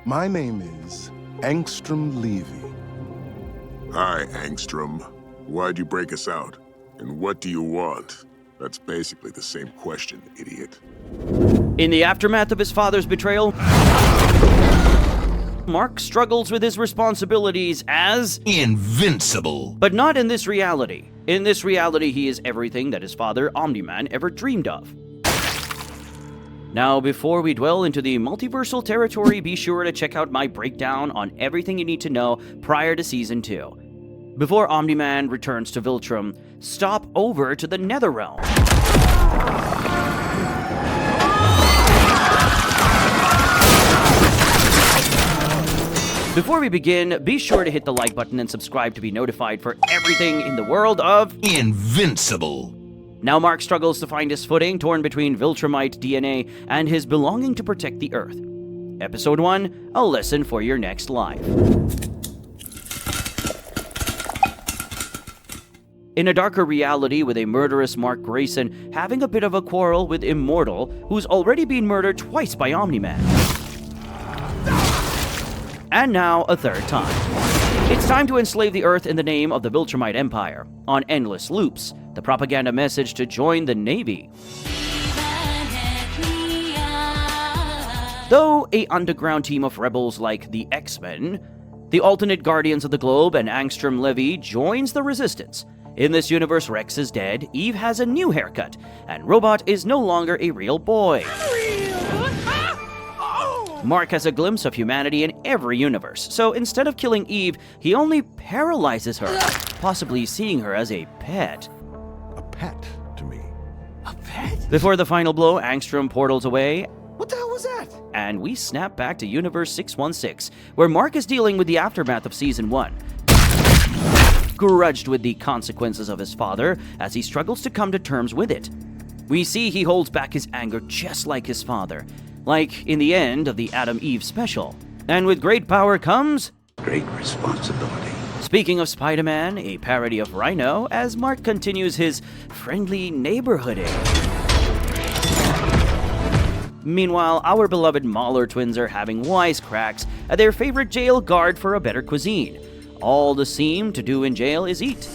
My name is Angstrom Levy. Hi, Angstrom. Why'd you break us out? And what do you want? That's basically the same question, idiot. In the aftermath of his father's betrayal, Mark struggles with his responsibilities as Invincible. But not in this reality. In this reality, he is everything that his father, Omni-man, ever dreamed of. Now, before we dwell into the multiversal territory, be sure to check out my breakdown on everything you need to know prior to Season 2. Before Omni-man returns to Viltrum, stop over to the Netherrealm. Before we begin, be sure to hit the like button and subscribe to be notified for everything in the world of Invincible. Now Mark struggles to find his footing, torn between Viltrumite DNA and his belonging to protect the Earth. Episode 1, a lesson for your next life. In a darker reality with a murderous Mark Grayson having a bit of a quarrel with Immortal, who's already been murdered twice by Omni-man. And now, a third time. It's time to enslave the Earth in the name of the Viltrumite Empire, on endless loops, the propaganda message to join the Navy. Though a underground team of rebels like the X-Men, the alternate Guardians of the Globe and Angstrom Levy joins the Resistance. In this universe, Rex is dead, Eve has a new haircut, and Robot is no longer a real boy. Mark has a glimpse of humanity in every universe, so instead of killing Eve, he only paralyzes her, possibly seeing her as a pet. A pet to me. A pet? Before the final blow, Angstrom portals away, What the hell was that? and we snap back to Universe 616, where Mark is dealing with the aftermath of Season 1. Grudged with the consequences of his father, as he struggles to come to terms with it. We see he holds back his anger just like his father, like in the end of the Adam Eve special. And with great power comes Great responsibility. Speaking of Spiderman, a parody of Rhino, as Mark continues his friendly neighborhooding. Meanwhile, our beloved Mauler twins are having wisecracks at their favorite jail guard for a better cuisine. All the seem to do in jail is eat.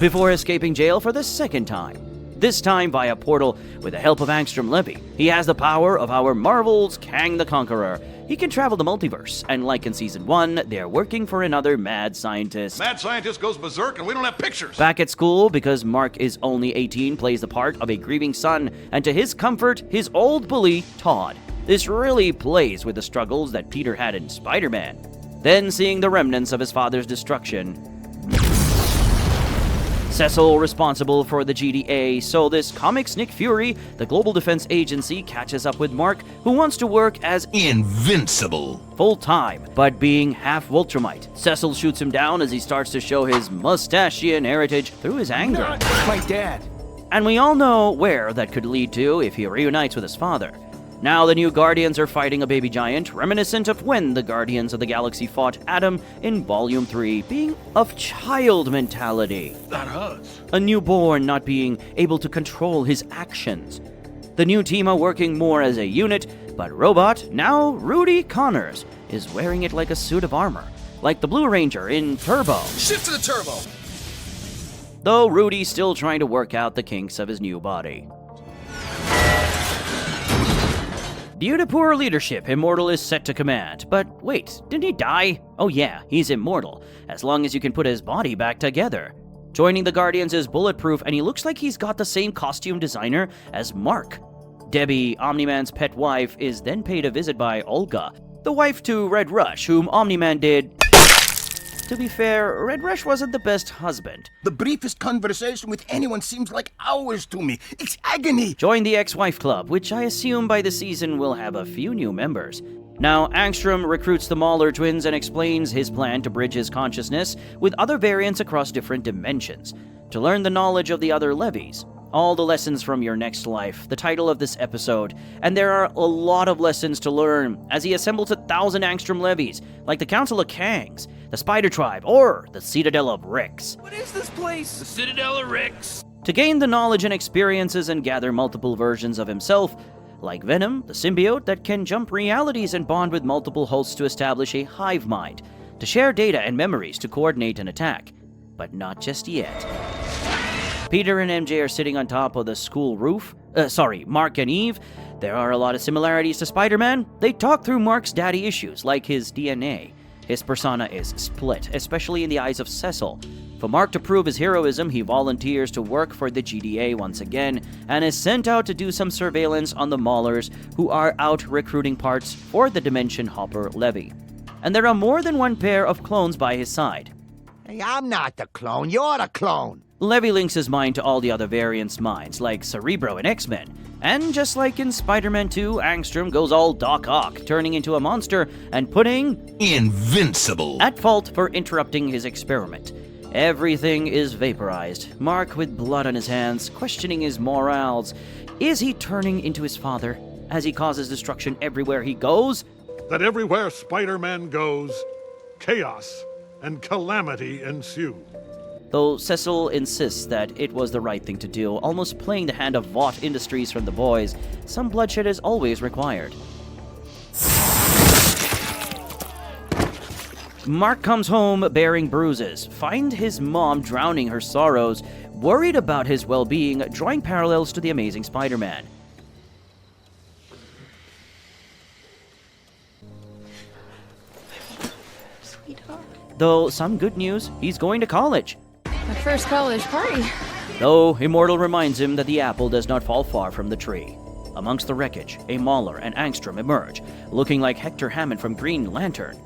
Before escaping jail for the second time. This time via portal with the help of Angstrom Levy. He has the power of our Marvel's Kang the Conqueror. He can travel the multiverse, and like in Season 1, they're working for another mad scientist. Mad scientist goes berserk and we don't have pictures. Back at school, because Mark is only 18, plays the part of a grieving son, and to his comfort, his old bully, Todd. This really plays with the struggles that Peter had in Spider-Man. Then seeing the remnants of his father's destruction, Cecil responsible for the GDA, so this comics Nick Fury, the Global Defense Agency, catches up with Mark, who wants to work as Invincible. full-time, but being half Viltrumite. Cecil shoots him down as he starts to show his mustachian heritage through his anger. My dad. And we all know where that could lead to if he reunites with his father. Now the new Guardians are fighting a baby giant, reminiscent of when the Guardians of the Galaxy fought Adam in Volume 3, being of child mentality. That hurts. A newborn not being able to control his actions. The new team are working more as a unit, but Robot, now Rudy Connors, is wearing it like a suit of armor, like the Blue Ranger in Turbo. Shift to the turbo. Though Rudy's still trying to work out the kinks of his new body. Due to poor leadership, Immortal is set to command. But wait, didn't he die? Oh yeah, he's immortal, as long as you can put his body back together. Joining the Guardians is Bulletproof, and he looks like he's got the same costume designer as Mark. Debbie, Omni-man's pet wife, is then paid a visit by Olga, the wife to Red Rush, whom Omni-man did... To be fair, Red Rush wasn't the best husband. The briefest conversation with anyone seems like hours to me. It's agony. Join the ex-wife club, which I assume by the season will have a few new members. Now, Angstrom recruits the Mauler twins and explains his plan to bridge his consciousness with other variants across different dimensions, to learn the knowledge of the other levies. All the lessons from your next life, the title of this episode, and there are a lot of lessons to learn as he assembles 1,000 Angstrom levies, like the Council of Kangs, the Spider Tribe, or the Citadel of Ricks. What is this place? The Citadel of Ricks. To gain the knowledge and experiences and gather multiple versions of himself, Like Venom, the symbiote that can jump realities and bond with multiple hosts to establish a hive mind, to share data and memories to coordinate an attack. But not just yet. Peter and MJ are sitting on top of the school roof. Mark and Eve. There are a lot of similarities to Spider-Man. They talk through Mark's daddy issues, like his DNA. His persona is split, especially in the eyes of Cecil. For Mark to prove his heroism, he volunteers to work for the GDA once again, and is sent out to do some surveillance on the Maulers, who are out recruiting parts for the Dimension Hopper Levy. And there are more than one pair of clones by his side. Hey, I'm not the clone. You're the clone. Levy links his mind to all the other variants' minds, like Cerebro in X-Men. And just like in Spider-Man 2, Angstrom goes all Doc Ock, turning into a monster and putting Invincible at fault for interrupting his experiment. Everything is vaporized, Mark with blood on his hands, questioning his morals. Is he turning into his father as he causes destruction everywhere he goes? That everywhere Spider-Man goes, chaos and calamity ensue. Though Cecil insists that it was the right thing to do, almost playing the hand of Vought Industries from the boys, some bloodshed is always required. Mark comes home bearing bruises, finds his mom drowning her sorrows, worried about his well-being, drawing parallels to the Amazing Spider-Man. Sweetheart. Though some good news, he's going to college. My first college party. Though Immortal reminds him that the apple does not fall far from the tree. Amongst the wreckage, a Mauler and Angstrom emerge, looking like Hector Hammond from Green Lantern.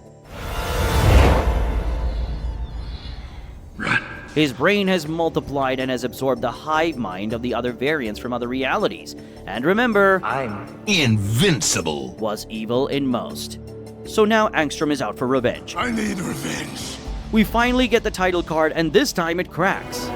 Run. His brain has multiplied and has absorbed the hive mind of the other variants from other realities. And remember, I'm Invincible was evil in most. So now Angstrom is out for revenge. I need revenge. We finally get the title card, and this time it cracks.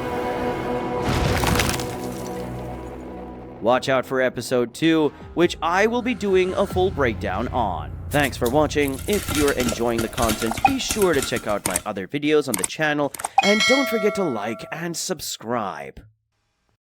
Watch out for episode 2, which I will be doing a full breakdown on. Thanks for watching. If you're enjoying the content, be sure to check out my other videos on the channel, and don't forget to like and subscribe.